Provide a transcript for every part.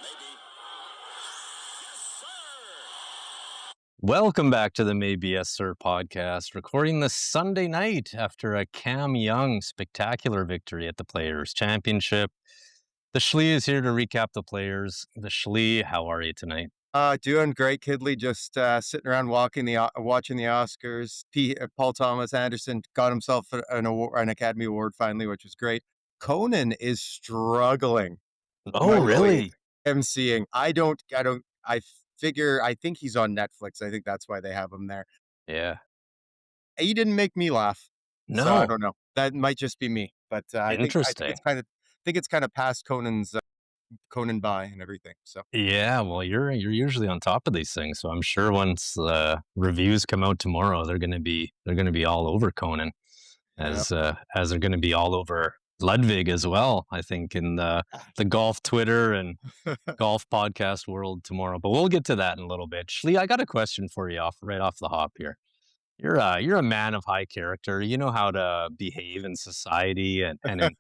Maybe. Yes, sir. Welcome back to the Maybe Yes Sir podcast, recording this Sunday night after a Cam Young spectacular victory at the Players Championship. The Shlee is here to recap the Players. The Shlee, how are you tonight? Doing great, Kidley. Just sitting around watching the Oscars. Paul Thomas Anderson got himself an Academy Award finally, which was great. Conan is struggling. Oh, really? I'm seeing. I think he's on Netflix. I think that's why they have him there. Yeah. He didn't make me laugh. No. So I don't know. That might just be me, but Interesting. I think it's kind of past Conan's Conan by and everything. So Yeah, well, you're usually on top of these things, so I'm sure once the reviews come out tomorrow, they're gonna be all over Conan, as they're gonna be all over Ludwig as well. I think in the golf Twitter and golf podcast world tomorrow. But we'll get to that in a little bit. Shlee, I got a question for you right off the hop here. You're a man of high character. You know how to behave in society and in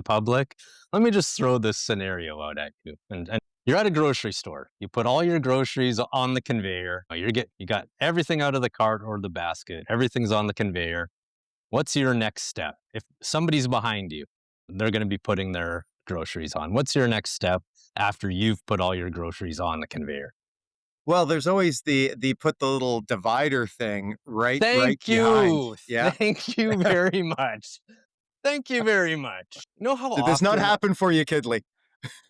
public Let me just throw this scenario out at you. And you're at a grocery store. You put all your groceries on the conveyor. You got everything out of the cart or the basket. Everything's on the conveyor. What's your next step? If somebody's behind you, they're going to be putting their groceries on. What's your next step after you've put all your groceries on the conveyor? well, there's always the put the little divider thing right. Thank you. Behind. Yeah. Thank you very much. Thank you very much. You know how Did this not happen for you, Kidley?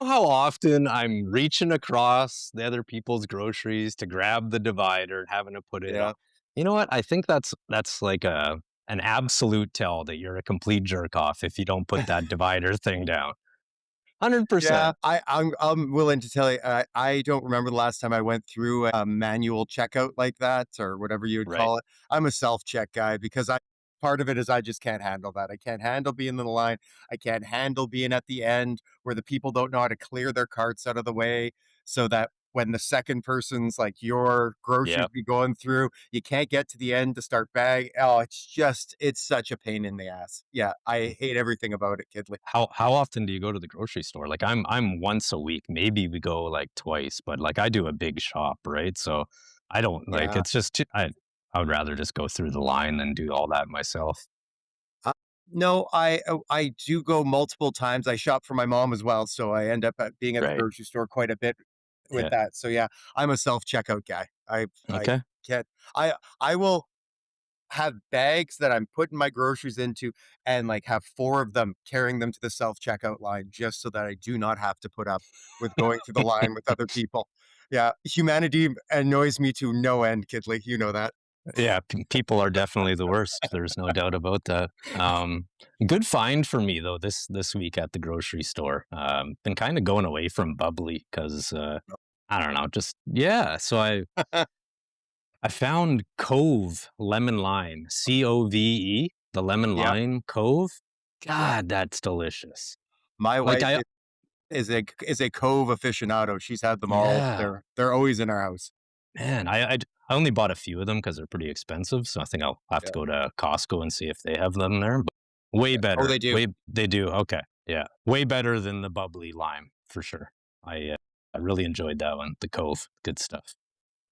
How often I'm reaching across the other people's groceries to grab the divider and having to put it on. You know what? I think that's like an absolute tell that you're a complete jerk off if you don't put that divider thing down. 100%. Yeah, I'm willing to tell you. I don't remember the last time I went through a manual checkout like that, or whatever you would call it. I'm a self-check guy because part of it is I just can't handle that. I can't handle being in the line. I can't handle being at the end where the people don't know how to clear their carts out of the way, so that when the second person's like your groceries be going through, you can't get to the end to start bag. Oh, it's such a pain in the ass. Yeah, I hate everything about it, Kidley. How often do you go to the grocery store? Like I'm once a week. Maybe we go like twice, but like I do a big shop, right? So I don't like it's just I would rather just go through the line than do all that myself. No, I do go multiple times. I shop for my mom as well, so I end up being at the grocery store quite a bit with that. So yeah, I'm a self-checkout guy. I will have bags that I'm putting my groceries into and like have 4 of them carrying them to the self-checkout line just so that I do not have to put up with going through the line with other people. Yeah, humanity annoys me to no end, Kidley. You know that. Yeah, people are definitely the worst. There's no doubt about that. Good find for me though this week at the grocery store. Been kind of going away from bubbly because I don't know, So I found Cove lemon lime, Cove, the lemon lime Cove. God, that's delicious. My wife is a Cove aficionado. She's had them all. They're always in our house. Man, I only bought a few of them because they're pretty expensive. So I think I'll have to go to Costco and see if they have them there. But way better. Oh, they do. They do. Okay. Yeah. Way better than the bubbly lime for sure. I really enjoyed that one. The Cove. Good stuff.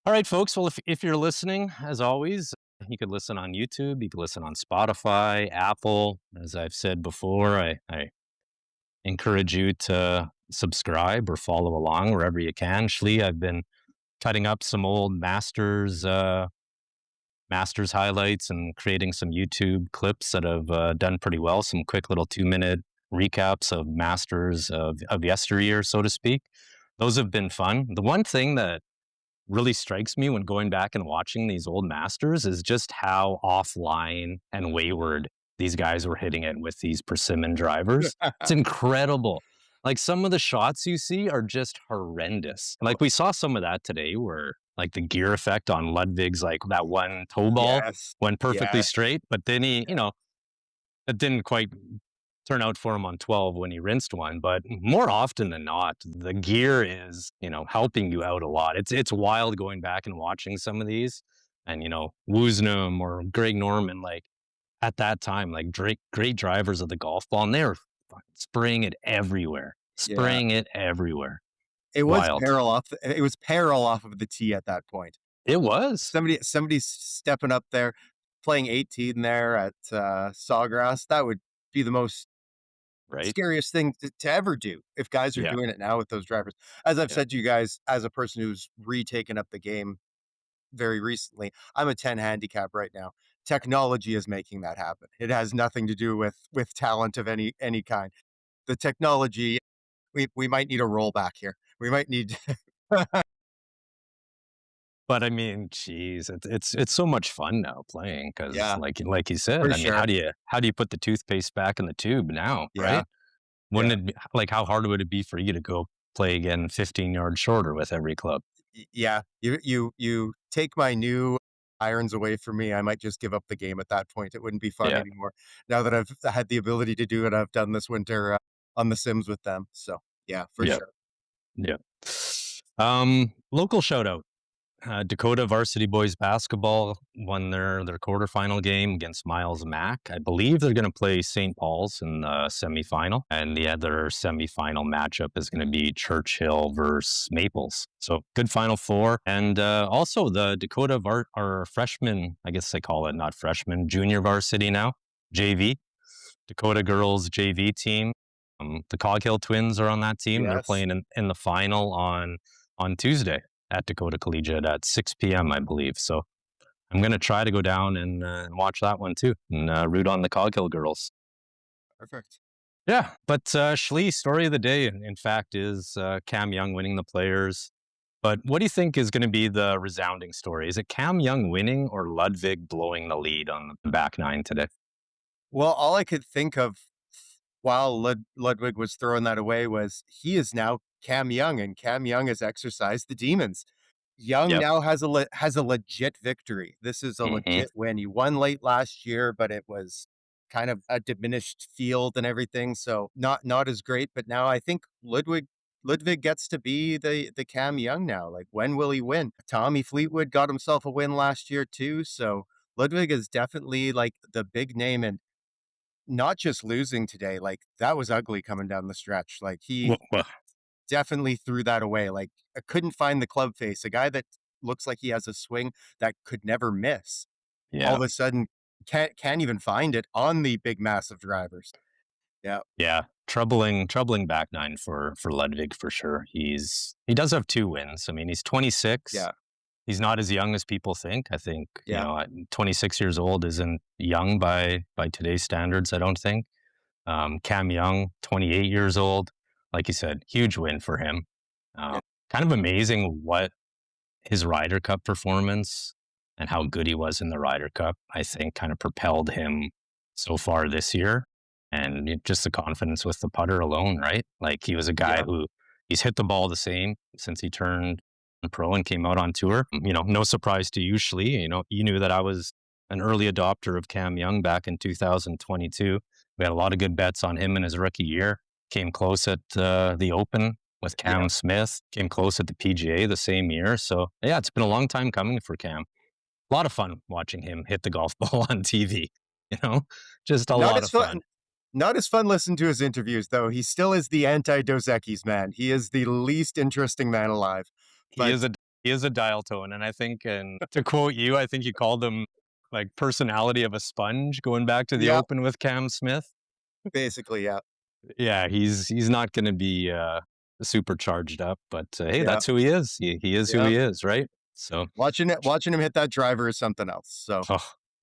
All right, folks. Well, if you're listening, as always, you could listen on YouTube. You could listen on Spotify, Apple. As I've said before, I encourage you to subscribe or follow along wherever you can. Shlee, I've been cutting up some old Masters highlights and creating some YouTube clips that have done pretty well. Some quick little 2-minute recaps of Masters of yesteryear, so to speak. Those have been fun. The one thing that really strikes me when going back and watching these old Masters is just how offline and wayward these guys were hitting it with these persimmon drivers. It's incredible. Like some of the shots you see are just horrendous. Like we saw some of that today where like the gear effect on Ludwig's, like that one toe ball went perfectly straight, but then he, it didn't quite turn out for him on 12 when he rinsed one. But more often than not, the gear is, helping you out a lot. It's wild going back and watching some of these and, Woosnam or Greg Norman, like at that time, like great drivers of the golf ball, and they were spraying it everywhere. It was Wild. peril off. It was peril off of the tee at that point. It was. Somebody's stepping up there, playing 18 there at Sawgrass. That would be the most scariest thing to ever do if guys are doing it now with those drivers. As I've said to you guys, as a person who's retaken up the game very recently, I'm a 10 handicap right now. Technology is making that happen. It has nothing to do with talent of any kind. The technology, we might need a rollback here. We might need. But I mean, geez, it's so much fun now playing because, like you said, For I mean, sure. how do you put the toothpaste back in the tube now, right? Wouldn't it be like how hard would it be for you to go play again 15 yards shorter with every club? Yeah, you take my new irons away from me, I might just give up the game at that point. It wouldn't be fun anymore. Now that I've had the ability to do it, I've done this winter on the Sims with them. So yeah, for sure. Yeah. Local shout out. Dakota varsity boys basketball won their quarterfinal game against Miles Mack. I believe they're going to play St. Paul's in the semifinal, and the other semifinal matchup is going to be Churchill versus Maples. So good Final Four, and also the Dakota our freshman, I guess they call it not freshman, junior varsity now, JV, Dakota girls JV team. The Coghill twins are on that team. They're playing in the final on Tuesday at Dakota Collegiate at 6 p.m., I believe. So I'm going to try to go down and watch that one too and root on the Coghill girls. Perfect. Yeah, but Shlee, story of the day, in fact, is Cam Young winning the Players. But what do you think is going to be the resounding story? Is it Cam Young winning or Ludwig blowing the lead on the back nine today? Well, all I could think of while Ludwig was throwing that away was he is now Cam Young, and Cam Young has exercised the demons. Young now has a legit victory. This is a legit win. He won late last year, but it was kind of a diminished field and everything, so not as great. But now I think Ludwig gets to be the Cam Young now. Like, when will he win? Tommy Fleetwood got himself a win last year too, so Ludwig is definitely like the big name, and not just losing today. Like, that was ugly coming down the stretch. Like, he definitely threw that away. Like, I couldn't find the club face. A guy that looks like he has a swing that could never miss. All of a sudden can't even find it on the big massive drivers. Yeah. Troubling back nine for Ludwig for sure. He does have 2 wins. I mean, he's 26. Yeah. He's not as young as people think. I think, 26 years old isn't young by today's standards, I don't think. Cam Young, 28 years old. Like you said, huge win for him. Kind of amazing what his Ryder Cup performance and how good he was in the Ryder Cup, I think, kind of propelled him so far this year. And just the confidence with the putter alone, right? Like, he was a guy who he's hit the ball the same since he turned pro and came out on tour. No surprise to you, Shlee. You knew that I was an early adopter of Cam Young back in 2022. We had a lot of good bets on him in his rookie year. Came close at the Open with Cam Smith. Came close at the PGA the same year. So, yeah, it's been a long time coming for Cam. A lot of fun watching him hit the golf ball on TV. Just a lot of fun. Not as fun listening to his interviews, though. He still is the anti-Dos Equis man. He is the least interesting man alive. But he is a dial tone, and I think, and to quote you, I think you called him like personality of a sponge, going back to the Open with Cam Smith. Basically, yeah. Yeah, he's not going to be super charged up, but hey, that's who he is. He is who he is, right? So watching him hit that driver is something else. So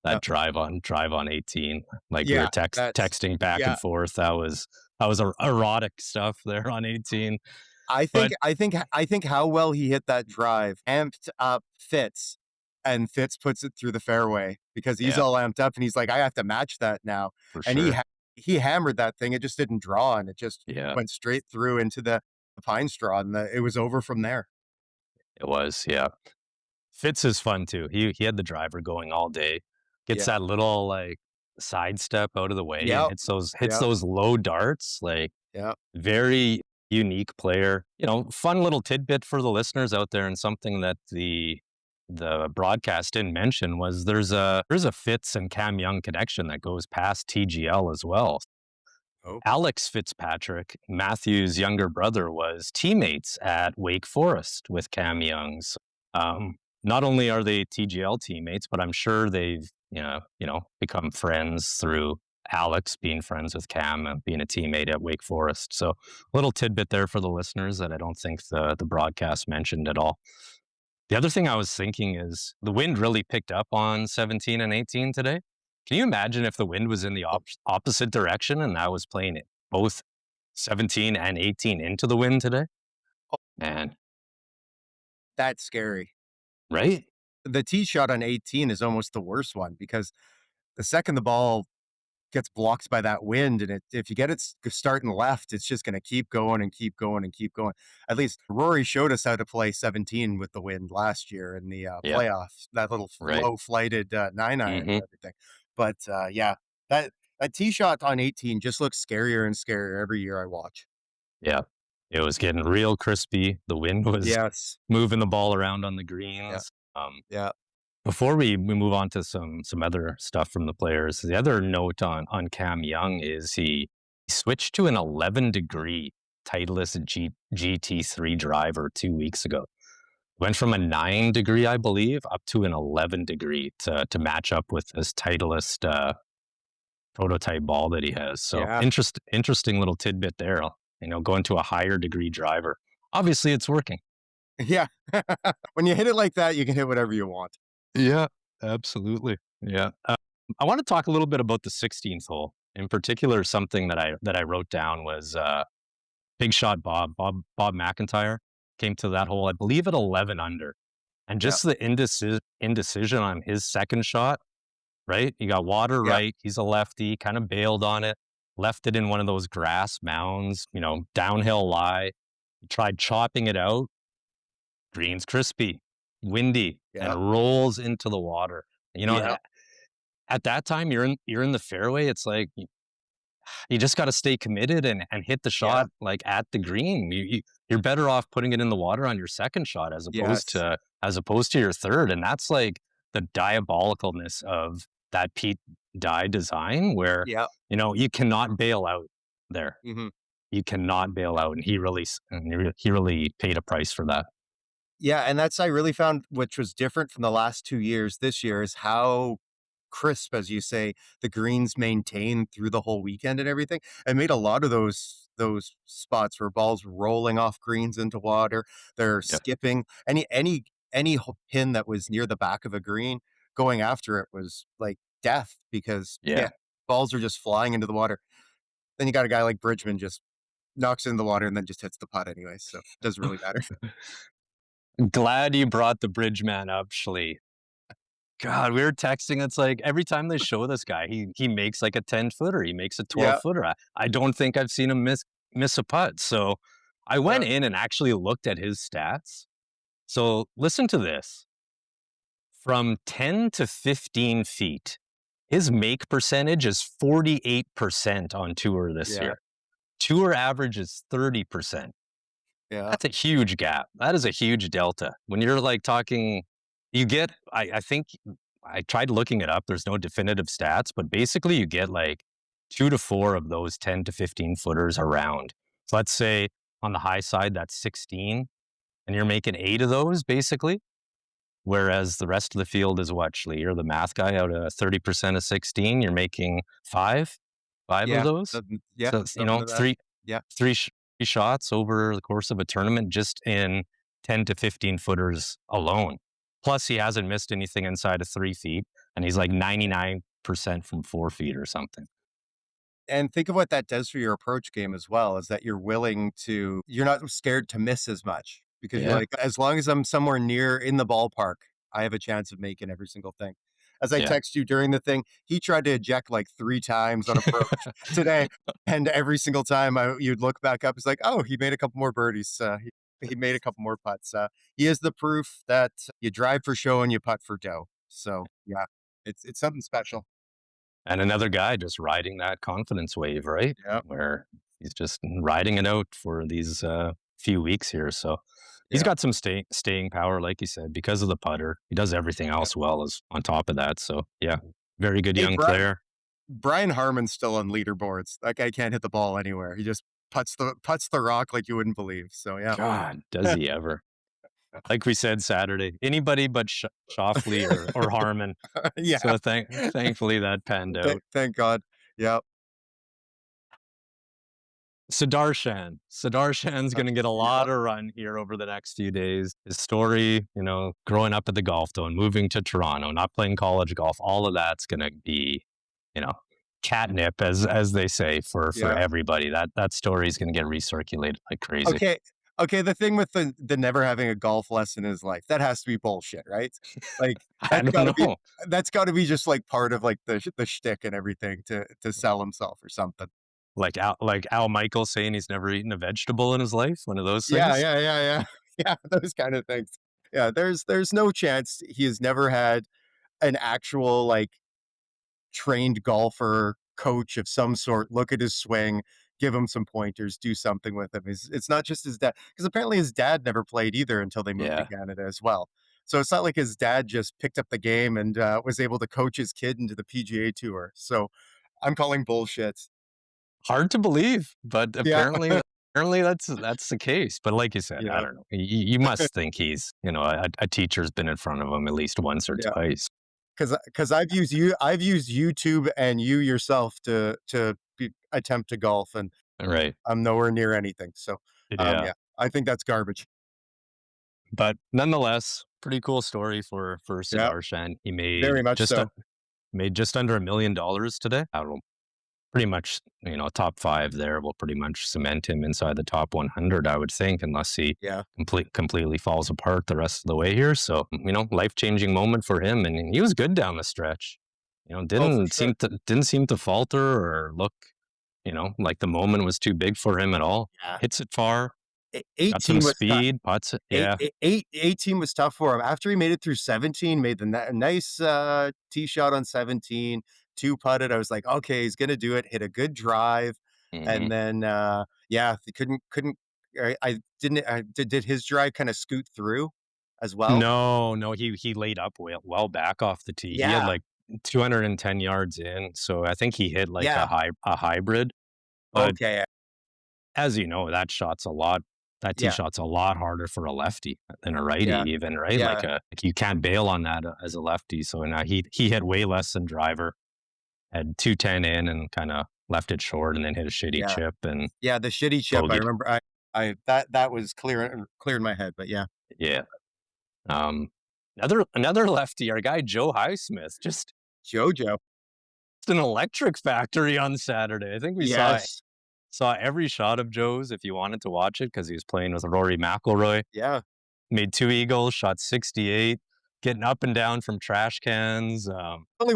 that drive on 18, like we were texting back and forth. That was erotic stuff there on 18. I think how well he hit that drive amped up Fitz, and Fitz puts it through the fairway because he's all amped up and he's like, I have to match that now. For and sure. he hammered that thing. It just didn't draw, and it just went straight through into the pine straw, and it was over from there. It was, Fitz is fun too. He had the driver going all day. Gets that little like sidestep out of the way. Hits those low darts. Like, very unique player. Fun little tidbit for the listeners out there, and something that the broadcast didn't mention was there's a Fitz and Cam Young connection that goes past TGL as well. Oh, Alex Fitzpatrick, Matthew's younger brother, was teammates at Wake Forest with Cam Young's. Not only are they TGL teammates, but I'm sure they've become friends through Alex being friends with Cam and being a teammate at Wake Forest. So a little tidbit there for the listeners that I don't think the broadcast mentioned at all. The other thing I was thinking is the wind really picked up on 17 and 18 today. Can you imagine if the wind was in the opposite direction and I was playing it both 17 and 18 into the wind today? Man, that's scary. right? The tee shot on 18 is almost the worst one because the second the ball gets blocked by that wind, and if you get it starting left, it's just going to keep going and keep going and keep going. At least Rory showed us how to play 17 with the wind last year in the playoffs, that little low-flighted 9-iron and everything. But that tee shot on 18 just looks scarier and scarier every year I watch. Yeah, it was getting real crispy. The wind was moving the ball around on the greens. Before we move on to some other stuff from the players, the other note on Cam Young is he switched to an 11-degree Titleist GT3 driver 2 weeks ago. Went from a 9-degree, I believe, up to an 11-degree to match up with this Titleist prototype ball that he has. So interesting little tidbit there. Going to a higher degree driver. Obviously, it's working. Yeah. When you hit it like that, you can hit whatever you want. Yeah, absolutely. Yeah. I want to talk a little bit about the 16th hole. In particular, something that I wrote down was Big Shot Bob McIntyre came to that hole, I believe, at 11 under. And just the indecision on his second shot, right? You got water right. He's a lefty, kind of bailed on it, left it in one of those grass mounds, downhill lie. He tried chopping it out. Green's crispy, windy, and rolls into the water. At that time, you're in the fairway. It's like you just got to stay committed and hit the shot like at the green. You're better off putting it in the water on your second shot as opposed to your third. And that's like the diabolicalness of that Pete Dye design, where you cannot bail out there. Mm-hmm. You cannot bail out, and he really paid a price for that. Yeah, and I really found, which was different from the last 2 years, this year, is how crisp, as you say, the greens maintained through the whole weekend and everything. I made a lot of those spots where balls rolling off greens into water. They're skipping. Any pin that was near the back of a green, going after it was like death because balls are just flying into the water. Then you got a guy like Bridgman just knocks it in the water and then just hits the putt anyway, so it doesn't really matter. Glad you brought the Bridgman up, Shlee. God, we were texting. It's like every time they show this guy, he makes like a 10-footer. He makes a 12-footer. I don't think I've seen him miss a putt. So I went in and actually looked at his stats. So listen to this. From 10 to 15 feet, his make percentage is 48% on tour this year. Tour average is 30%. Yeah. That's a huge gap. That is a huge delta. When you're like talking, you get, I think I tried looking it up. There's no definitive stats, but basically you get like 2 to 4 of those 10 to 15 footers around. So let's say on the high side, that's 16, and you're making 8 of those basically. Whereas the rest of the field is what, Shlee? You're the math guy. Out of 30% of 16, you're making 5 of those. So, 3 shots over the course of a tournament just in 10 to 15 footers alone. Plus, he hasn't missed anything inside of 3 feet, and he's like 99% from 4 feet or something. And think of what that does for your approach game as well, is that you're not scared to miss as much because you're like, as long as I'm somewhere near in the ballpark, I have a chance of making every single thing. As I text you during the thing, he tried to eject like 3 times on approach today. And every single time you'd look back up, it's like, oh, he made a couple more birdies. He made a couple more putts. He is the proof that you drive for show and you putt for dough. So, yeah, it's something special. And another guy just riding that confidence wave, right? Yeah. Where he's just riding it out for these few weeks here. So he's got some staying power, like you said, because of the putter. He does everything else well as on top of that. So, yeah, very good young player. Brian Harmon's still on leaderboards. That guy can't hit the ball anywhere. He just puts the rock like you wouldn't believe. So yeah. God, does he ever? Like we said Saturday, anybody but Schauffele or Harmon. Yeah. So thankfully that panned out. Thank God. Yeah. Sadarshan's going to get a lot of run here over the next few days. His story, growing up at the golf zone, moving to Toronto, not playing college golf, all of that's going to be, catnip, as they say, for everybody. That story is going to get recirculated like crazy. Okay. The thing with the never having a golf lesson in his life, that has to be bullshit, right? Like I don't know. That's got to be just like part of like the shtick and everything to sell himself or something. Like Al Michaels saying he's never eaten a vegetable in his life. One of those things. Yeah. Yeah, those kind of things. Yeah, there's no chance he has never had an actual like trained golfer coach of some sort look at his swing, give him some pointers, do something with him. It's not just his dad, because apparently his dad never played either until they moved to Canada as well. So it's not like his dad just picked up the game and was able to coach his kid into the PGA Tour. So I'm calling bullshit. Hard to believe, but apparently that's the case. But like you said, I don't know. You must think he's, a teacher's been in front of him at least once or twice. Because I've used YouTube and you yourself to attempt to golf, and I'm nowhere near anything. So I think that's garbage. But nonetheless, pretty cool story for Sudarshan. He made very much made just under $1 million today. I don't know. Pretty much, top 5 there will pretty much cement him inside the top 100, I would think, unless he completely falls apart the rest of the way here. So, life-changing moment for him, and he was good down the stretch. Didn't seem to falter or look, like the moment was too big for him at all. Yeah. Hits it far. 18 was speed, putts it. 18 was tough for him. After he made it through 17, made the nice tee shot on 17. 2 putted. I was like, okay, he's gonna do it. Hit a good drive, and then he couldn't. Did his drive kind of scoot through as well? No, he laid up well back off the tee. Yeah. He had like 210 yards in, so I think he hit like a hybrid. But okay, as you know, that shot's a lot. That tee shot's a lot harder for a lefty than a righty, even, right? Yeah. Like you can't bail on that as a lefty. So now he hit way less than driver. Had 210 in and kind of left it short, and then hit a shitty chip. And the shitty chip. I remember. I that was clear in my head. But yeah. Another lefty, our guy Joe Highsmith, just JoJo. It's an electric factory on Saturday. I think we saw every shot of Joe's if you wanted to watch it, because he was playing with Rory McIlroy. Yeah, made 2 eagles, shot 68, getting up and down from trash cans. Not only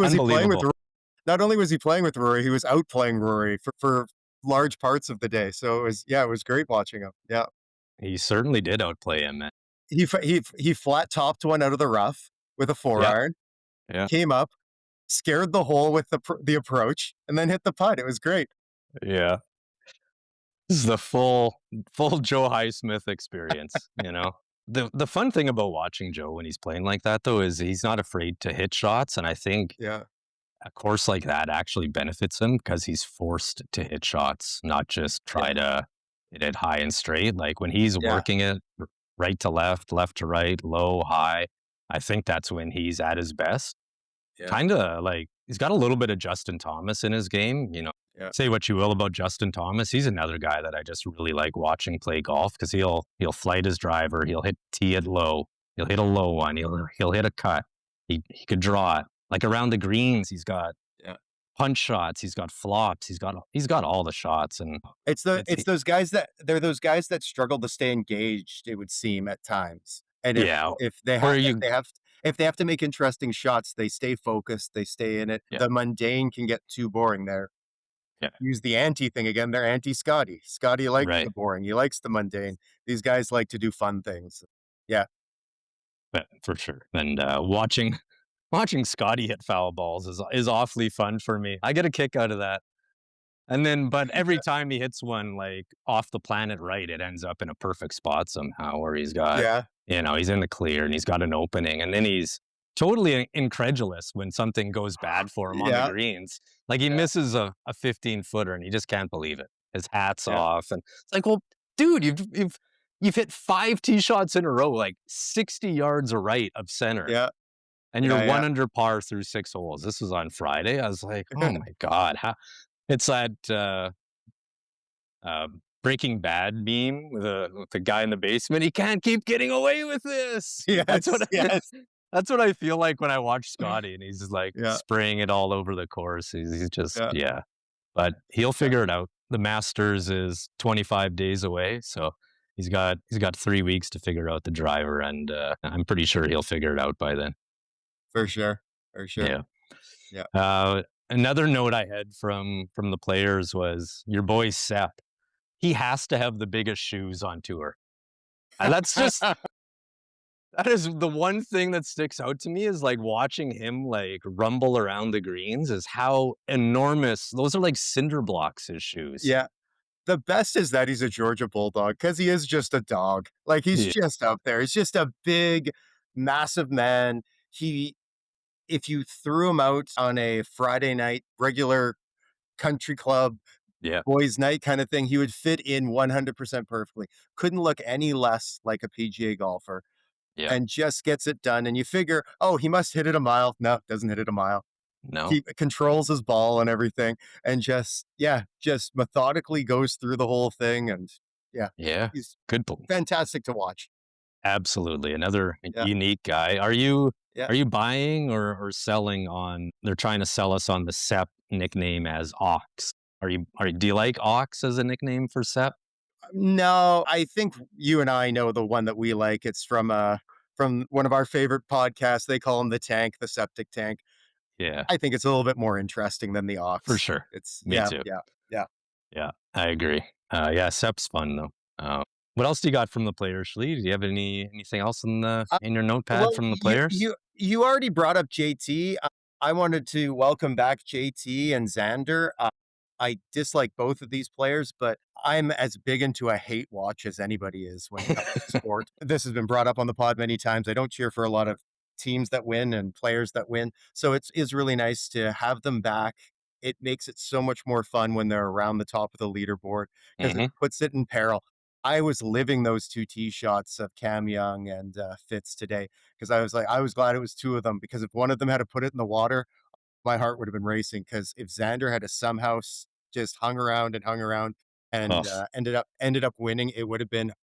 was he playing with Rory, he was outplaying Rory for large parts of the day. So it was great watching him. Yeah, he certainly did outplay him, man. He flat topped one out of the rough with a 4-iron. Yeah. Came up, scared the hole with the approach, and then hit the putt. It was great. Yeah, this is the full Joe Highsmith experience. The fun thing about watching Joe when he's playing like that, though, is he's not afraid to hit shots, and I think a course like that actually benefits him because he's forced to hit shots, not just try to hit it high and straight. Like when he's working it right to left, left to right, low, high, I think that's when he's at his best. Yeah. Kind of like he's got a little bit of Justin Thomas in his game. Say what you will about Justin Thomas, he's another guy that I just really like watching play golf, because he'll flight his driver, he'll hit tee it low, he'll hit a low one, he'll hit a cut, he could draw it. Like around the greens, he's got punch shots, he's got flops, he's got all the shots, and it's those guys that struggle to stay engaged. It would seem at times, and if they have to make interesting shots, they stay focused, they stay in it. The mundane can get too boring there. Use the anti thing again. They're anti-Scottie. Scottie likes the boring. He likes the mundane. These guys like to do fun things. Yeah, for sure. And watching Scottie hit foul balls is awfully fun for me. I get a kick out of that. And then, but every time he hits one like off the planet right, it ends up in a perfect spot somehow, where he's got, he's in the clear and he's got an opening, and then he's totally incredulous when something goes bad for him on the greens. Like he misses a 15-footer and he just can't believe it. His hat's off. And it's like, well, dude, you've hit 5 tee shots in a row, like 60 yards right of center. Yeah. And you're 1 under par through 6 holes. This was on Friday. I was like, oh my God. It's that Breaking Bad meme with the guy in the basement. He can't keep getting away with this. Yes, that's what I feel like when I watch Scottie, and he's just like spraying it all over the course. He's just but he'll figure it out. The Masters is 25 days away, so he's got 3 weeks to figure out the driver, and I'm pretty sure he'll figure it out by then. For sure. Yeah. Another note I had from the players was your boy Sepp. He has to have the biggest shoes on tour. And that's just that is the one thing that sticks out to me, is like watching him like rumble around the greens, is how enormous those are, like cinder blocks, his shoes. Yeah. The best is that he's a Georgia Bulldog, because he is just a dog. Like he's just out there. He's just a big, massive man. If you threw him out on a Friday night, regular country club, boys night kind of thing, he would fit in 100% perfectly. Couldn't look any less like a PGA golfer. And just gets it done. And you figure, oh, he must hit it a mile. No, doesn't hit it a mile. No. He controls his ball and everything, and just methodically goes through the whole thing. And he's good, fantastic to watch. Absolutely. Another unique guy. Are you buying or selling on, they're trying to sell us on the Sepp nickname as Ox? Do you like Ox as a nickname for Sepp? No, I think you and I know the one that we like. It's from one of our favorite podcasts. They call him the Tank, the septic tank. Yeah. I think it's a little bit more interesting than the Ox. For sure. Me too. Yeah, I agree. Sepp's fun though. What else do you got from the players, Shlee? Do you have anything else in your notepad from the players? You already brought up JT. I wanted to welcome back JT and Xander. I dislike both of these players, but I'm as big into a hate watch as anybody is when it comes to sport. This has been brought up on the pod many times. I don't cheer for a lot of teams that win and players that win. So it is really nice to have them back. It makes it so much more fun when they're around the top of the leaderboard, because it puts it in peril. I was living those 2 tee shots of Cam Young and Fitz today, because I was glad it was 2 of them, because if one of them had to put it in the water, my heart would have been racing. Because if Xander had to somehow just hung around and ended up winning, it would have been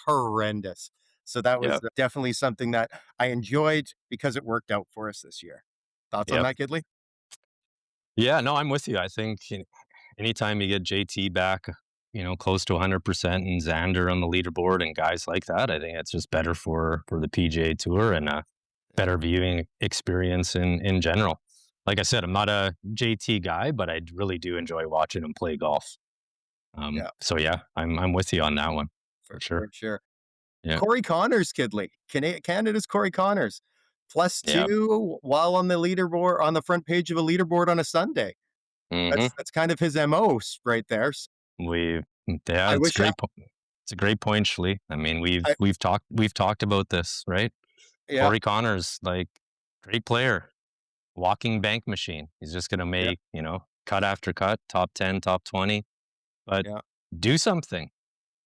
horrendous. So that was definitely something that I enjoyed, because it worked out for us this year. Thoughts on that, Gidley? Yeah, no, I'm with you. I think anytime you get JT back, close to 100%, and Xander on the leaderboard and guys like that, I think it's just better for the PGA Tour and a better viewing experience in general. Like I said, I'm not a JT guy, but I really do enjoy watching him play golf. So I'm with you on that one for sure. Yeah. Corey Connors, Kidley, Canada's Corey Connors, +2 while on the leaderboard, on the front page of a leaderboard on a Sunday. That's kind of his MO right there. It's a great point, Shlee. I mean, we've talked about this, right? Yeah. Corey Connors, like, great player, walking bank machine. He's just going to make cut after cut, top 10, top 20, but do something.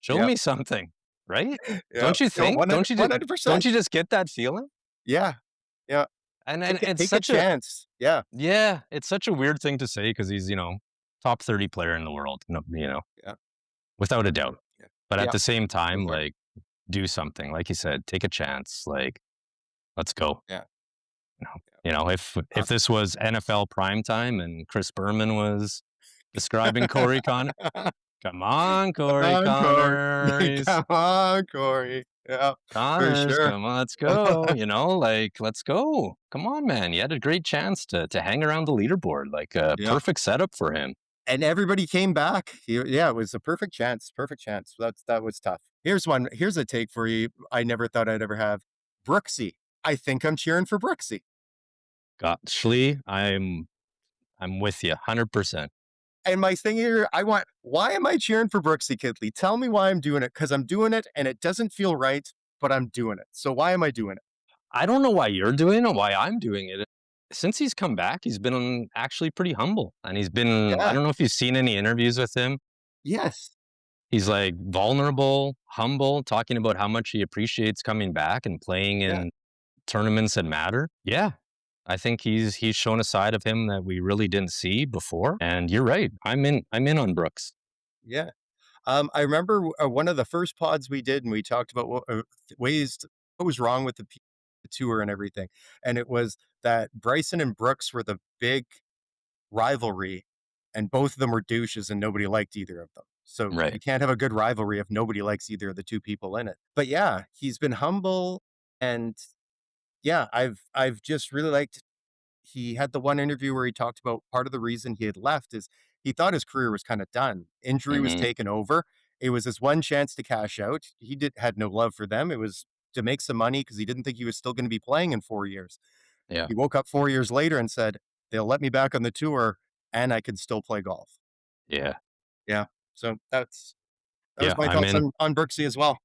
Show me something. Right? Don't you think? 100%. Don't you just get that feeling? Yeah. And it's take such a chance. Yeah. It's such a weird thing to say, because he's top 30 player in the world. Without a doubt. But at the same time, like, do something. Like you said, take a chance. Like, let's go. If this was NFL primetime and Chris Berman was describing Corey Connors. Come on, Corey Connors. Come on, Corey. Yeah, Connors, for sure. Come on, let's go. Let's go. Come on, man. You had a great chance to hang around the leaderboard, like a perfect setup for him. And everybody came back. It was a perfect chance. That was tough. Here's a take for you I never thought I'd ever have. Brooksy. I think I'm cheering for Brooksy. Got Shlee. I'm with you 100%. And my thing here, why am I cheering for Brooksy, Kidley? Tell me why I'm doing it, because I'm doing it and it doesn't feel right, but I'm doing it. So why am I doing it? I don't know why you're doing it, why I'm doing it. Since he's come back, he's been actually pretty humble. And he's been, I Yeah. don't know if you've seen any interviews with him. Yes. He's like vulnerable, humble, talking about how much he appreciates coming back and playing Yeah. in tournaments that matter. Yeah. I think he's shown a side of him that we really didn't see before. And you're right. I'm in on Brooks. Yeah. I remember one of the first pods we did, and we talked about what was wrong with the tour and everything. And it was that Bryson and Brooks were the big rivalry, and both of them were douches, and nobody liked either of them. So Right. you can't have a good rivalry if nobody likes either of the two people in it. But yeah, he's been humble, and yeah, I've just really liked. He had the one interview where he talked about part of the reason he had left is he thought his career was kind of done. Injury was Mm-hmm. taken over. It was his one chance to cash out. He had no love for them. It was to make some money because he didn't think he was still going to be playing in 4 years. Yeah. He woke up 4 years later and said, "They'll let me back on the tour, and I can still play golf." Yeah. Yeah. So that was Yeah. my thoughts on Brooksy as well.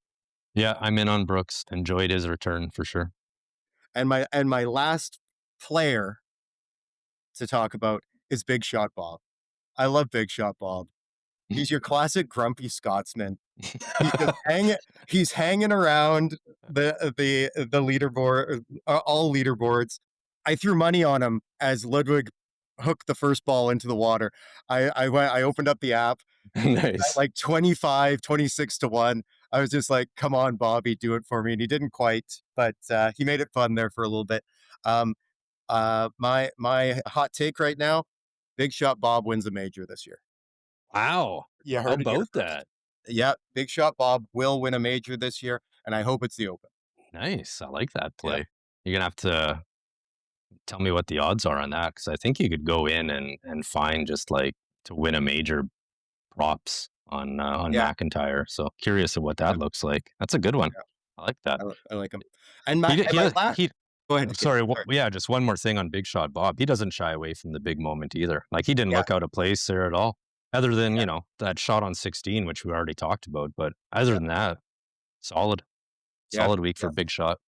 Yeah. I'm in on Brooks. Enjoyed his return for sure. And my last player to talk about is Big Shot Bob. I love Big Shot Bob. He's your classic grumpy Scotsman. He's just he's hanging around the leaderboard, all leaderboards. I threw money on him as Ludwig hooked the first ball into the water. I opened up the app Nice. like 25, 26 to 1. I was just like, come on, Bobby, do it for me. And he didn't quite, but he made it fun there for a little bit. My hot take right now, Big Shot Bob wins a major this year. Wow. Yeah, How about that? Yeah, Big Shot Bob will win a major this year, and I hope it's the Open. Nice. I like that play. Yeah. You're gonna have to tell me what the odds are on that, because I think you could go in and find just like to win a major props on Yeah. McIntyre. So curious of what that Yeah. looks like. That's a good one. Yeah. I like that. I like him. And He, my last. he, Go ahead. sorry, yeah, just one more thing on Big Shot Bob. He doesn't shy away from the big moment either. Like he didn't Yeah. look out of place there at all, other than Yeah. you know that shot on 16, which we already talked about. But other than that, solid Yeah. week for Big Shot.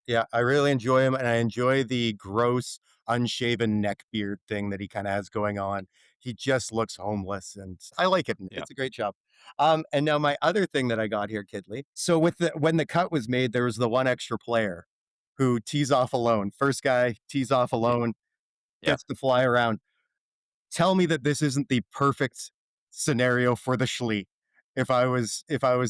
Yeah, I really enjoy him, and I enjoy the gross, unshaven neck beard thing that he kind of has going on. He just looks homeless, and I like it. Yeah. It's a great job. And now my other thing that I got here, Kidley. So when the cut was made, there was the one extra player who tees off alone. First guy tees off alone, Yeah. gets to fly around. Tell me that this isn't the perfect scenario for the Shlee. If I was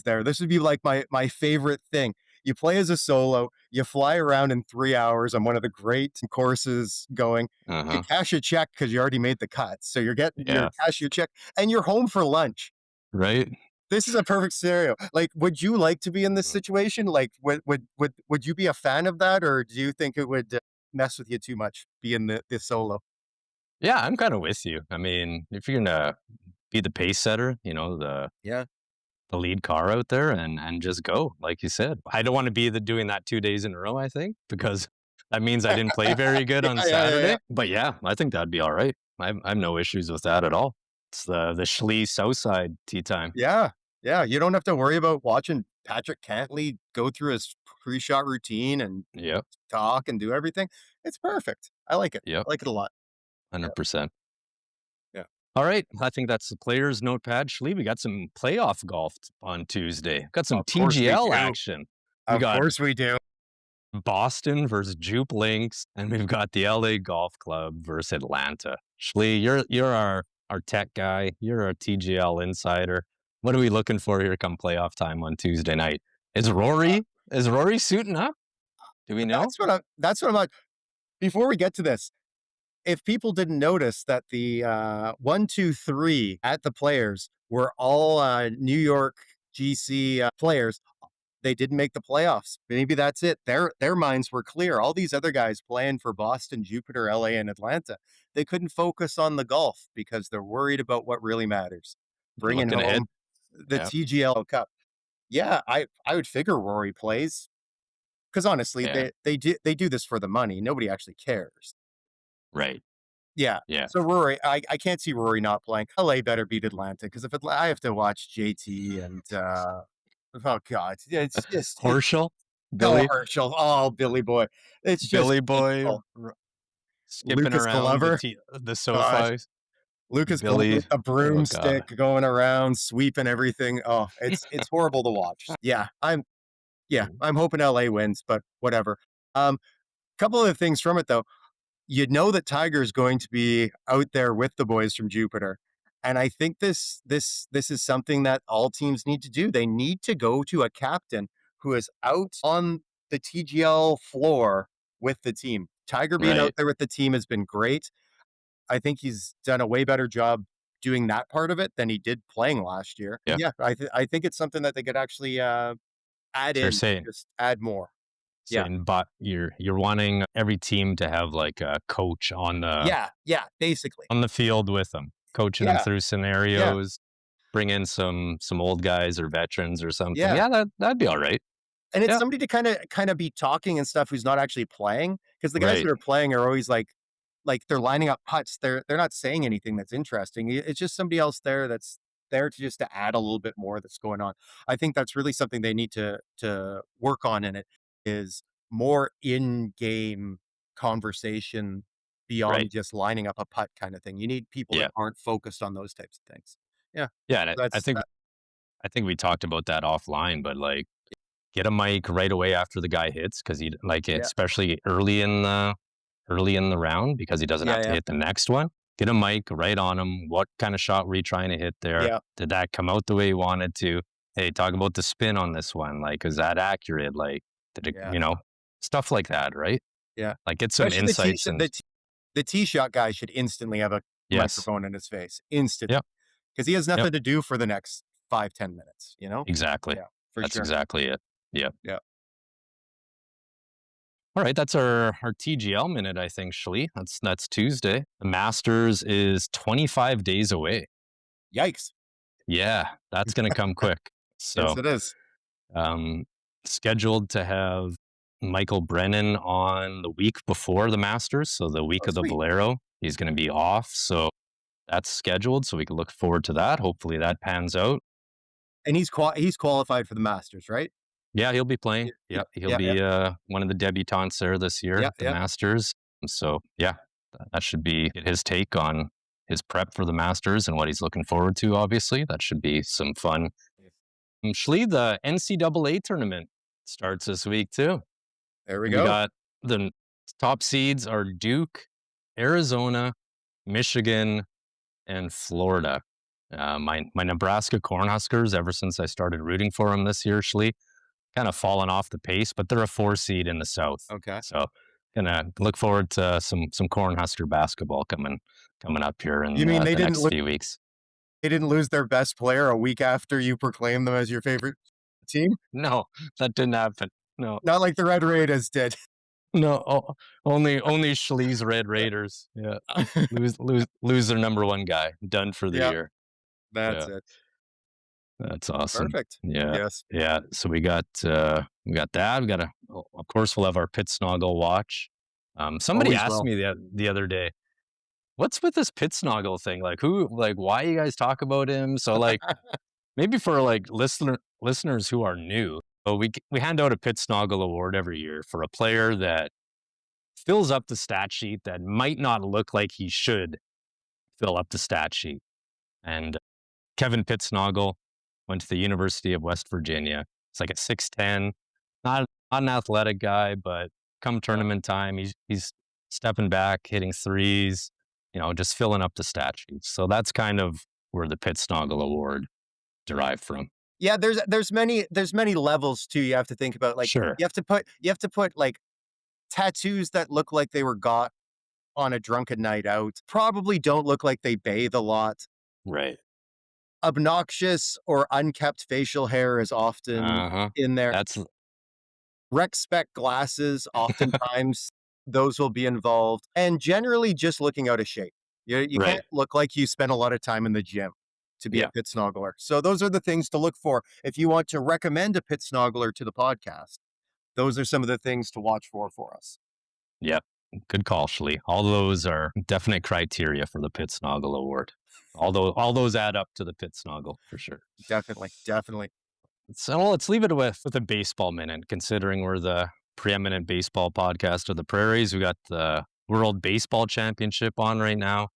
there, this would be like my favorite thing. You play as a solo, you fly around in 3 hours on one of the great courses going. You cash your check because you already made the cut. So you're getting your cash your check and you're home for lunch. Right. This is a perfect scenario. Like, would you like to be in this situation? Like, would you be a fan of that, or do you think it would mess with you too much being the solo? Yeah, I'm kind of with you. I mean, if you're gonna be the pace setter, you know, the lead car out there and just go, like you said. I don't want to be doing that 2 days in a row, I think, because that means I didn't play very good on Saturday. Yeah. But yeah, I think that'd be all right. I have no issues with that at all. It's the Shlee Southside tea time. Yeah. You don't have to worry about watching Patrick Cantley go through his pre-shot routine and talk and do everything. It's perfect. I like it. I like it a lot. 100%. Yeah. All right. I think that's the players' notepad. Shlee, we got some playoff golf on Tuesday. Got some TGL action. Of course we do. Boston versus Jupe Links, and we've got the LA Golf Club versus Atlanta. Shlee, you're our tech guy. You're our TGL insider. What are we looking for here come playoff time on Tuesday night? Is Rory suiting up? Do we know? That's what I'm like. Before we get to this, if people didn't notice that the 1, 2, 3 at the Players were all New York GC players, they didn't make the playoffs. Maybe that's it. Their minds were clear. All these other guys playing for Boston, Jupiter, LA, and Atlanta, they couldn't focus on the golf because they're worried about what really matters. Bringing home the TGL Cup. Yeah, I would figure Rory plays because honestly, they do this for the money. Nobody actually cares. Right. Yeah. So Rory, I can't see Rory not playing. LA better beat Atlanta because if I have to watch JT and oh god, it's just Horschel. Billy, Herschel. Oh, Billy boy. It's just Billy boy, typical. skipping Lucas around Glover. the God. sofa. Lucas Glover Billy, with a oh god, broomstick going around, sweeping everything. Oh, it's horrible to watch. Yeah, I'm hoping LA wins, but whatever. Couple of things from it though. You know that Tiger's going to be out there with the boys from Jupiter. And I think this is something that all teams need to do. They need to go to a captain who is out on the TGL floor with the team. Tiger being out right? there with the team has been great. I think he's done a way better job doing that part of it than he did playing last year. Yeah. And yeah, I think it's something that they could actually add So you're in, saying just add more. Yeah. but you're wanting every team to have like a coach on Yeah, basically. the field with them, coaching them Yeah, through yeah, scenarios. Bring in some old guys or veterans or something. yeah. Yeah, that'd be all right. And it's Yeah, somebody to kinda be talking and stuff who's not actually playing, because the guys right. that are playing are always like they're lining up putts. They're not saying anything that's interesting. It's just somebody else there that's there to just to add a little bit more that's going on. I think that's really something they need to work on in it, is more in-game conversation Right. beyond just lining up a putt kind of thing. You need people Yeah. that aren't focused on those types of things. Yeah, Yeah, and that's that. I think we talked about that offline, but like get a mic right away after the guy hits because he like Yeah, especially early in the round because he doesn't yeah, have to yeah, hit the next one. Get a mic right on him. What kind of shot were you trying to hit there? yeah, Did that come out the way you wanted to? Hey, talk about the spin on this one. Like, is that accurate? Like, did it, yeah, stuff like that, right? yeah. Like, get some Especially insights and the tee shot guy should instantly have a yes, microphone in his face, instantly, yep, because he has yep, nothing to do for the next 5-10 minutes. exactly. Yeah, for That's sure. exactly it. Yeah. Yeah. All right, that's our TGL minute, I think, Shlee. That's Tuesday. The Masters is 25 days away. Yikes! Yeah, that's gonna come quick. Yes, So, it is. um, scheduled to have Michael Brennan on the week before the Masters, so the week Oh, of the sweet. Valero. He's gonna be off, so that's scheduled, so we can look forward to that. Hopefully that pans out. And he's qualified for the Masters, right? Yeah, he'll be playing. Yeah, Yeah, he'll yeah, yeah, be one of the debutantes there this year yeah, at the yeah. Masters. So yeah, that should be get his take on his prep for the Masters and what he's looking forward to. Obviously, that should be some fun. Shlee, the NCAA tournament starts this week too. There we We go. got the top seeds are Duke, Arizona, Michigan, and Florida. My Nebraska Cornhuskers, ever since I started rooting for them this year, Shlee, kind of fallen off the pace, but they're a 4 seed in the South. Okay. So gonna look forward to some Cornhusker basketball coming up here in You mean the next few weeks. they didn't lose their best player a week after you proclaimed them as your favorite team? No, that didn't happen. No, Not like the Red Raiders did. no, only Shlee's Red Raiders. Yeah, lose their number one guy. Done for the Yeah, year. that's Yeah, it. that's awesome. Perfect. Yeah, Yes. yeah. So we got that. We got of course we'll have our Pittsnoggle watch. Somebody Always asked will. me the other day, what's with this Pittsnoggle thing? Like why you guys talk about him? So like maybe for like listeners who are new, so we hand out a Pittsnoggle Award every year for a player that fills up the stat sheet that might not look like he should fill up the stat sheet. And Kevin Pittsnoggle went to the University of West Virginia. It's like a 6'10", not an athletic guy, but come tournament time, he's stepping back, hitting threes, just filling up the stat sheets. So that's kind of where the Pittsnoggle Award derived from. Yeah, there's many levels too. You have to think about, like, Sure. you have to put like tattoos that look like they were got on a drunken night out. Probably don't look like they bathe a lot. Right. Obnoxious or unkept facial hair is often Uh-huh. in there. That's Rec spec glasses, oftentimes those will be involved, and generally just looking out of shape. You right. can't look like you spent a lot of time in the gym to be Yeah. a pit snoggler. So those are the things to look for. If you want to recommend a pit snoggler to the podcast, those are some of the things to watch for us. Yep. Good call, Shlee. All those are definite criteria for the Pittsnoggle Award. All those add up to the Pittsnoggle for sure. Definitely. So let's leave it with a baseball minute, considering we're the preeminent baseball podcast of the prairies. We got the World Baseball Championship on right now.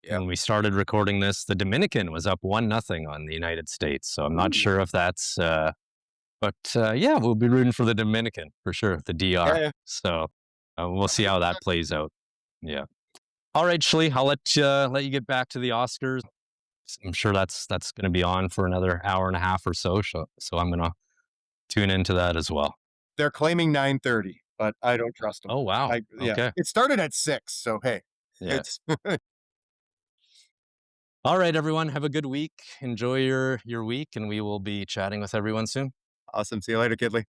Yep. When we started recording this, the Dominican was up 1-0 on the United States. So I'm not sure if that's, but yeah, we'll be rooting for the Dominican for sure, the DR. Yeah. So we'll see how that plays out. Yeah. All right, Shlee, I'll let you get back to the Oscars. I'm sure that's going to be on for another hour and a half or so. So I'm going to tune into that as well. They're claiming 9:30, but I don't trust them. Oh, wow. Okay. It started at 6, so hey. Yeah. It's All right, everyone. Have a good week. Enjoy your week, and we will be chatting with everyone soon. awesome. See you later, Kidley.